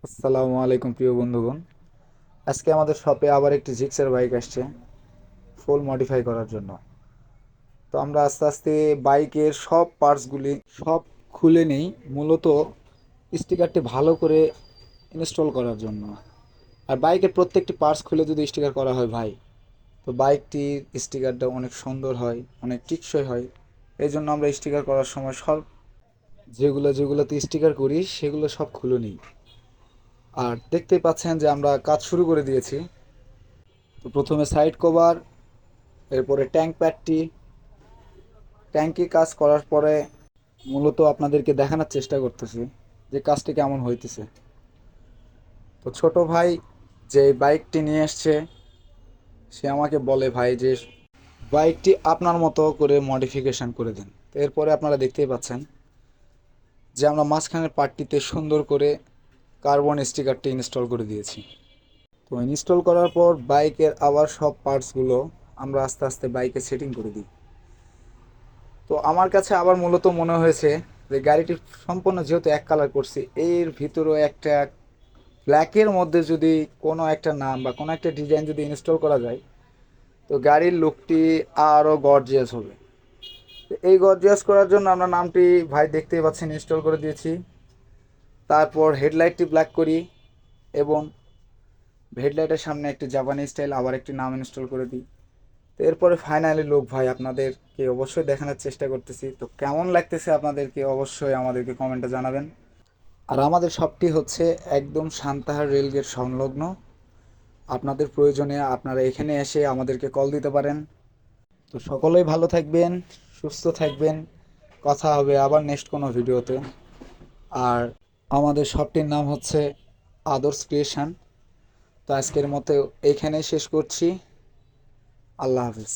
আসসালামু আলাইকুম প্রিয় বন্ধুগণ। আজকে আমাদের শপে আবার একটি জিক্সার বাইক আসছে ফুল মডিফাই করার জন্য। তো আমরা আস্তে আস্তে বাইকের সব পার্টসগুলি সব খুলে নেই, মূলত স্টিকারটি ভালো করে ইনস্টল করার জন্য। আর বাইকের প্রত্যেকটি পার্টস খুলে যদি স্টিকার করা হয় ভাই, তো বাইকটির স্টিকারটা অনেক সুন্দর হয়, অনেক টিকসই হয়। এই জন্য আমরা স্টিকার করার সময় সব যেগুলোতে স্টিকার করি সেগুলো সব খুলে নিই। আর দেখতেই পাচ্ছেন যে আমরা কাজ শুরু করে দিয়েছি। তো প্রথমে সাইড কভার, এরপরে ট্যাঙ্ক প্যাডটি, ট্যাঙ্কি কাজ করার পরে মূলত আপনাদেরকে দেখানোর চেষ্টা করতেছি যে কাজটি কেমন হইতেছে। তো ছোট ভাই যে বাইকটি নিয়ে এসছে, সে আমাকে বলে ভাই যে বাইকটি আপনার মতো করে মডিফিকেশন করে দিন। তো এরপরে আপনারা দেখতেই পাচ্ছেন যে আমরা মাঝখানের পার্টটিতে সুন্দর করে কার্বন স্টিকারটি ইনস্টল করে দিয়েছি। তো ইনস্টল করার পর বাইকের আবার সব পার্টসগুলো আমরা আস্তে আস্তে বাইকে সেটিং করে দিই। তো আমার কাছে আবার মূলত মনে হয়েছে যে গাড়িটি সম্পূর্ণ যেহেতু এক কালার করছি, এর ভিতরেও একটা ব্ল্যাকের মধ্যে যদি কোনো একটা নাম বা কোনো একটা ডিজাইন যদি ইনস্টল করা যায়, তো গাড়ির লুকটি আরও গর্জিয়াস হবে। তো এই গর্জিয়াস করার জন্য আমরা নামটি ভাই দেখতেই পাচ্ছেন ইনস্টল করে দিয়েছি। তারপর হেডলাইটটি ব্ল্যাক করি এবং হেডলাইটের সামনে একটি জাপানি স্টাইল আবার একটি নাম ইনস্টল করে দিই। তো এরপরে ফাইনালি লুক ভাই আপনাদেরকে অবশ্যই দেখানোর চেষ্টা করতেছি। তো কেমন লাগতেছে আপনাদেরকে অবশ্যই আমাদেরকে কমেন্টে জানাবেন। আর আমাদের শপটি হচ্ছে একদম সান্তাহার রেলগেট সংলগ্ন। আপনাদের প্রয়োজনে আপনারা এখানে এসে আমাদেরকে কল দিতে পারেন। তো সকলেই ভালো থাকবেন, সুস্থ থাকবেন। কথা হবে আবার নেক্সট কোনো ভিডিওতে। আর আমাদের শপটির নাম হচ্ছে আদর্শ ক্রিয়েশন। তো আজকের মতো এইখানেই শেষ করছি। আল্লাহ হাফিজ।